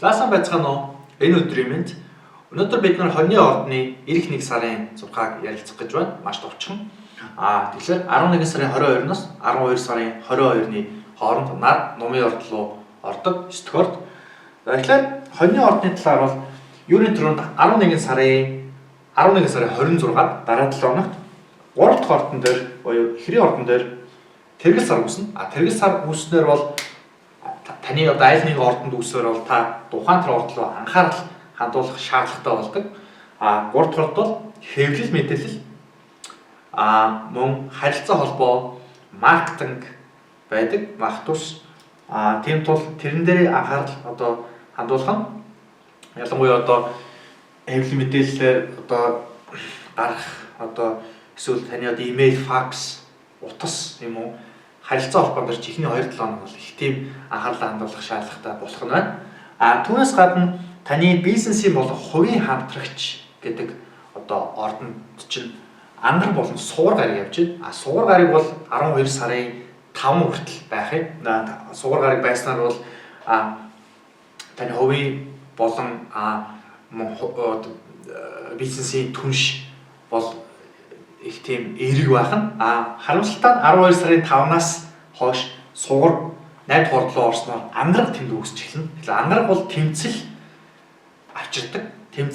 Заасан байцгаана уу? Энэ өдрийн мэнд. Өнөөдөр бид нар хоньны ордны эх 1 сарын 6-аг ярилцах гэж байна. Маш товчхон. Тэгэхээр 11 сарын 22-наас 12 сарын 22-ны хооронд нар Нумын орд руу ордог 9 дугаар. Тэгэхээр хоньны ордны талаар бол юуны төрөнд 11 сарын 26-ад дараа 7 хоногт 3 дахь ордон дээр буюу Хэрийн ордон дээр тэргэл сар үүснэ. Тэргэл сар үүснээр бол таны одоо айл нэг ордонд үүсвэр бол та тухайн тэр орд руу анхаарал хандуулах шаардлагатай болдог. 3 дахь бол хэвлэл мэдээлэл мөн харилцаа холбоо маркетинг байдаг. Мартус тийм тул тэрэн дээр анхаарал одоо хандуулах нь ялангуяа одоо хэвлэл мэдээлэлээр одоо гарах одоо эсвэл таны одоо имэйл, факс, утас юм уу харилцаа холбоон дээр чихний 2-7 хоног бол их тийм анхаарал хандуулах шаардлагатай болох нь байна. Түүнээс гадна таны бизнесийн болон хувийн хамтрагч гэдэг одоо ордонд чинь ангар болон суур гариг явж байна. Суур гариг бол 12 сарын 5 хүртэл байх юм. Суур гариг байснаар бол таны хувийн болон бизнесийн түнш бол их тийм эерэг байх нь. Харамсалтай нь 12 сарын 5-наас хойш суур 8 дугаар руу орсноор ангараг тэнд үүсч эхэлнэ. Тэгэхээр ангараг бол тэмцэл авчирдаг. Тийм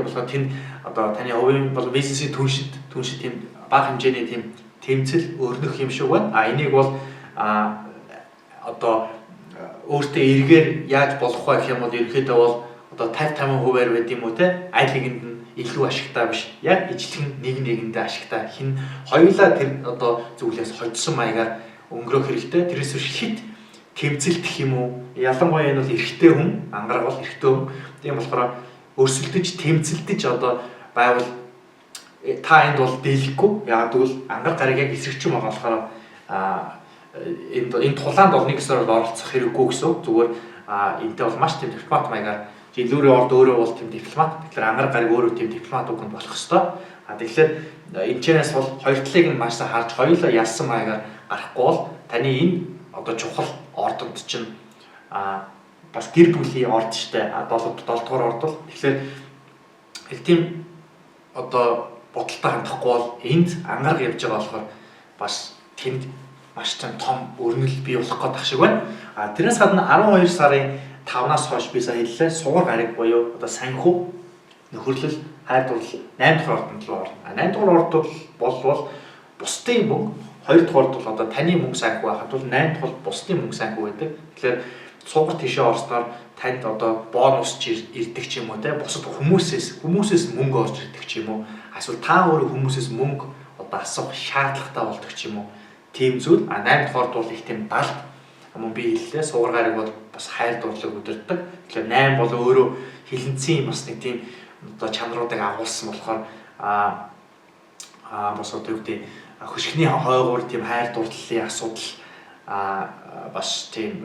болохоор тэнд одоо таны хувийн бол бизнесийн түншид тийм бага хэмжээний тийм тэмцэл өрнөх юм шиг байна. Энийг бол одоо өөртөө эргээр яаж болох вэ гэх юм бол ерөөхдөө бол одоо 50-50%-аар байд юм уу те аль нэгэнд нь илүү ашигтай биш. Яг ижлэг нэгэндээ ашигтай. Хин хоёулаа тэр одоо зүйлээс хоцсон маягаар өнгөрөх хэрэгтэй. Тэрээс биш хит тэмцэлдэх юм уу? Ялангуяа энэ бол эрэгтэй хүн, ангараг бол эрэгтэй хүн. Тийм болохоор өрсөлдөж, тэмцэлдэж одоо байвал та энд бол дийлэхгүй. Яг тэгвэл ангар гарыг яг эсрэгчэн байгаа болохоор энэ тулаанд бол нэг хэсгээр оролцох хэрэггүй гэсэн. Зүгээр энэтэй бол маш тийм дипломат маягаар жилүүрийн орд өөрөө бол тийм дипломат. Тэгэхээр ангар гариг өөрөө тийм дипломат үгэнд болох ёстой. Тэгэхээр энэчнээс бол хоёр талыг нь маш сайн харж хоёулаа ялсан маягаар гарахгүй бол таны энэ одоо чухал ордонд чинь бас гэр бүлийн орд штэ 7 дугаар орд бол тэгэхээр их тийм одоо бодолтой хандахгүй бол энд ангараг явж байгаа болохоор бас тэнд маш том өрнөл бий болох гэдэг шиг байна. Тэрнээс гадна 12 сарын 5-наас хойш би сая хэллээ суур гариг буюу одоо санхүү нөхөрлөл хайр дурлал 8 дахь ордонд руу орно. 8 дахь ордод бол бусдын мөнгө 2 дахь ордод бол одоо таны мөнгө санхүү байхад бол 8 дахь бол бусдын мөнгө санхүү байдаг. Тэгэхээр суугар тийшээ орсноор танд одоо бонус ирдэг ч юм уу те бусад хүмүүсээс мөнгө орж ирдэг ч юм уу эсвэл та өөрөө хүмүүсээс мөнгө одоо асуух шаардлагатай болдог ч юм уу тийм зүйл 8 дахь орд бол их тийм далд мөн би хэллээ суугар гариг бол бас хайр дурлалыг өдөрдөг. Тэгэхээр 8 бол өөрөө хилэнцгийн бас нэг тийм одоо чанаруудыг агуулсан болохоор бас одоо юу гэдэг хөшгөний хойгуур тийм хайр дурлалын асуудал бас тийм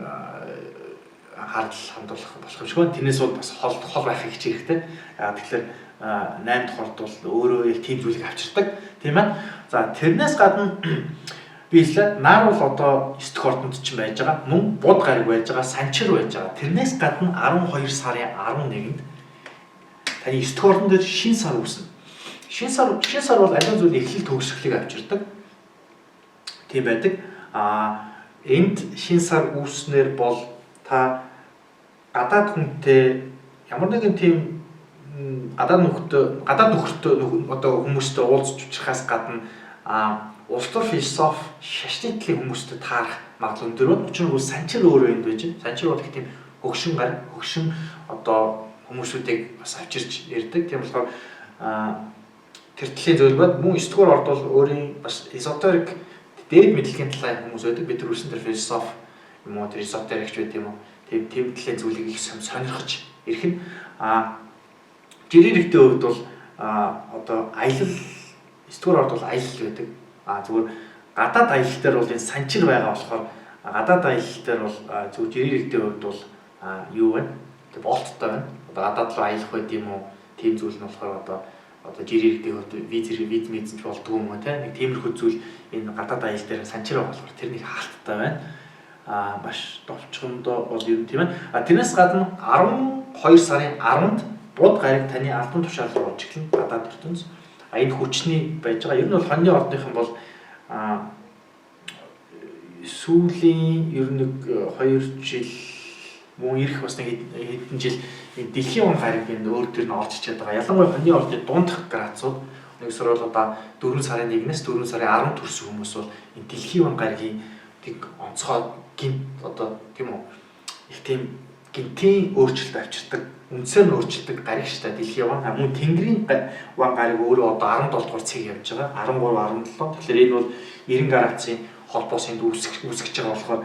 анхаарал хандуулах болох юм шиг байна. Тэрнээс бол бас хол байхыг хичээх хэрэгтэй. Тэгэхээр 8 дахь орд бол өөрөө яг тийм зүйлийг авчирдаг. Тийм ээ. За тэрнээс гадна би хэлээ нар бол одоо 9 дахь ордонд ч байж байгаа. Мөн буд гариг байж байгаа, санчир байж байгаа. Тэрнээс гадна 12 сарын 11-нд таны 9 дахь ордон дээр шин сар үүснэ. Шин сар бол аливаа зүйл эхлэл төгсгөлийг авчирдаг. Тийм байдаг. Энд шин сар үүснээр бол та гадаад хүнтэй ямар нэгэн тийм гадаад нөхөртэй одоо хүмүүстэй уулзч учрахаас гадна улс төр философи шашны хүмүүстэй таарах магадлал өндөр байна. Учир нь санчир өөрөө энд байж байна. Санчир бол их тийм хөгшин одоо хүмүүсүүдийг бас авчирч ярьдаг. Тийм болохоор тэр талын зүйл бод мөн 9 дугаар орд бол өөрийн бас эзотерик дээд мэдлэгийн талын хүмүүс байдаг. Бид төрүүлсэн тэр философи юм уу тэр эзотерикч байт юм уу. Тийм талын зүйлийг их сонирхож ирэх нь жирийн нэгтэй хувьд бол одоо аялал 9 дугаар орд бол аялал байдаг. Зүгээр гадаад аялал дээр бол энэ санчир байгаа болохоор гадаад аялал дээр бол зүгээр жирийн нэгтэй хувьд бол юу вэ? Тэг болттой байна. Одоо гадаад руу аялах байд юм уу? Тийм зүйл нь болохоор одоо жирийн нэгтэй хувьд виз мэдсэн ч болдгоо юм уу те. Нэг тиймэрхүү зүйл энэ гадаад аялал дээр санчир байгаа болохоор тэр нэг хаалттай байна. маш товчхондоо бол юм тийм ээ. Тэрнээс гадна 12 сарын 10-нд бууд гариг таны албан тушаал руу орж эхэлнэ. Гадаад ертөнц. Энэ хүчний байж байгаа. Ер нь бол хоньны ордынхан бол сүүлийн ер нь 2 жил мөн ирэх бас нэг хэдэн жил дэлхийн он гариг энэ өөр төр нь орж ичээд байгаа. Ялангуяа хоньны ордын дундх градусууд нэгсэр бол одоо 4 сарын 1-ээс 4 сарын 10 төрсөн хүмүүс бол энэ дэлхийн он гаригийн тийг онцгой гинт одоо тийм үү их тийм гинтийн өөрчлөлт авчирдаг, үндсээр нь өөрчлөлт гариг шүү дээ дэлхийн он. Мөн тэнгэрийн ван гариг өөрөө одоо 17 дугаар цэг явж байгаа. 13, 17. Тэгэхээр энэ бол 90 градусын холбоос энд үүсгэж байгаа болохоор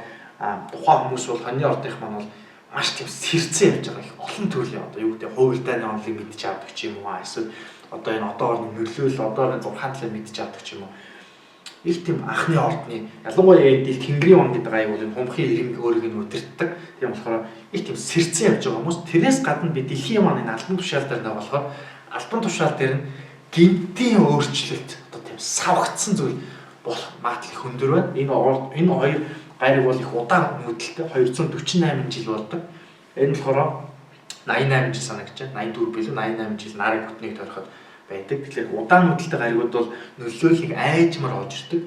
тухайн хүмүүс бол хоньны ордынх маань бол маш тийм сэрцэн явж байгаа. Их олон төрлийн одоо юу гэдэг хувилдааны онолыг мэдчих авдаг ч юм уу. Эсвэл одоо энэ одоо орны нөлөөл одоо энэ 6 талыг мэдчих авдаг ч юм уу. Их тийм анхны ордны ялангуяа энэ тэнгэрийн он гэдэг аяг бол энэ хумхын иргэн өөрийг нь өдөртдөг. Тийм болохоор их тийм сэрцэн явж байгаа хүмүүс. Тэрээс гадна би дэлхийн маань энэ албан тушаал дээр нэг болохоор албан тушаал дээр нь гинтийн өөрчлөлт одоо тийм савгцсан зүйл болох магадлал их өндөр байна. Энэ хоёр гариг бол их удаан нүүдэлтэй 248 жил болдог. Энэ болохоор 88 жил санагдаж байна. 84 билүү 88 жил нарыг бүтнийг тойроход байдаг. Тэгэхээр удаан нүүдэлтэй гаригууд бол нөлөөллийг айжмаар оож ирдэг.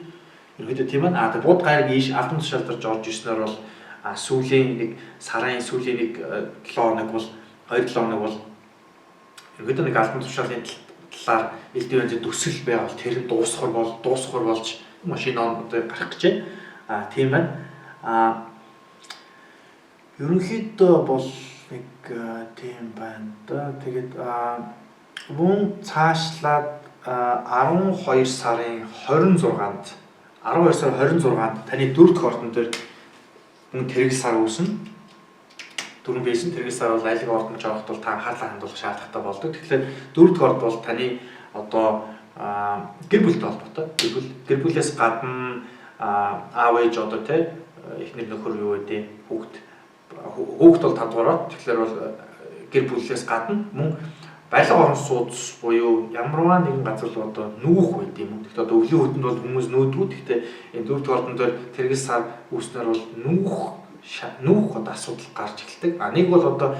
Ерөнхийдөө тийм байна. Тэгээ бууд гариг ийш албан тушаал дээр орж ирснээр бол сүүлийн нэг сарын сүүлийн нэг 7 хоног бол 2 хоног бол ерөнхийдөө нэг албан тушаалын талаар элдв янзын төсөл байвал тэр нь дуусхор болж машин он одоо гарах гэж байна. Тийм байна. Ерөнхийдөө бол нэг тийм байна да. Тэгээд мөн цаашлаад 12 сарын 26-нд 12 сарын 26-нд таны 4 дахь ордон дээр мөн тэрэг сар үүснэ. 4 байсан тэрэг сар бол айлын ордонд жоохт бол та анхаарлаа хандуулах шаардлагатай болдог. Тэгэхээр 4 дахь орд бол таны одоо гэр бүлтэй холбоотой. Гэр бүлээс гадна аав ээж одоо тий эхнэр нөхөр юу гэдэг хүүхд бол 5 дугаараа. Тэгэхээр бол гэр бүлээс гадна мөн барилга орон сууц буюу ямарваа нэгэн газар л одоо нүүх байд юм. Тэгэхдээ одоо өвлийн хөдөнд бол хүмүүс нүүдгүү. Гэхдээ энэ 4 дахь ордон дээр тэрэг сар үүснээр бол нүүх одоо асуудал гарч эхэлдэг. Нэг бол одоо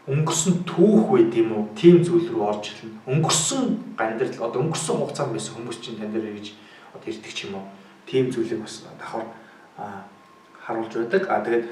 өнгөрсөн түүх байд юм уу? Тим зүйл рүү орж ирнэ. Өнгөрсөн гандирал одоо өнгөрсөн хугацаанд байсан хүмүүс чинь тань дээр гэж одоо ирдэг ч юм уу? Тим зүйлийг бас давхар харуулж байдаг. Тэгээд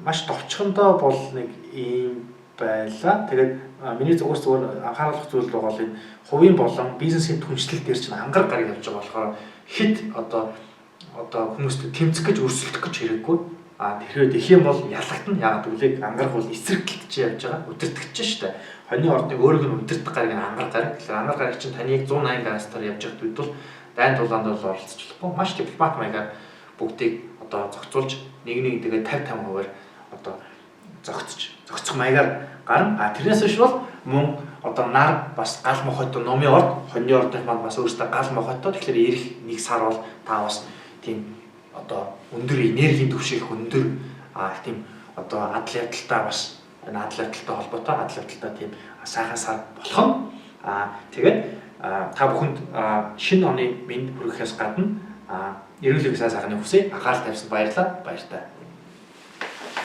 маш товчхондоо бол нэг ийм байлаа. Тэгээд миний зүгээр анхааруулах зүйл бол энэ хувийн болон бизнесийн түншлэл дээр чинь ангар гараг явж байгаа болохоор хэд одоо хүмүүст тэмцэх гэж өрсөлдөх гэж хэрэггүй. Тэгэхээр их юм бол ялгтана. Яагаад гэвэл ангарах бол эсрэгтэлж явж байгаа. Өдөртөгч шүү дээ. Хоньны ордыг өөрөг нь өдөртөх гараг нь ангар гараг. Тэгэхээр ангар гараг чинь таныг 180 градусаар явж явах үед бол дайн тулаанд бол оролцож болохгүй. Маш дипломат маягаар бүгдийг одоо зохицуулж нэг тэгээд 50-50%-аар одоо зохицох маягаар гарна. Тэрнээс биш бол мөн одоо нар бас гал мохойтой номын орд, хоньны ордын маань бас өөрөөсөө гал мохойтой. Тэгэхээр ирэх нэг сар бол та бас тийм одоо өндөр энергийн түвшинх өндөр тийм одоо адал явдалтай бас энэ адал явдалтай холбоотой адал явдалтай тийм сайхан сар болох нь тэгээд та бүхэнд шинэ оны мэнд хүрэхээс гадна эрүүл мэндийн сайхны хүсье анхаарал тавьсан баярлалаа.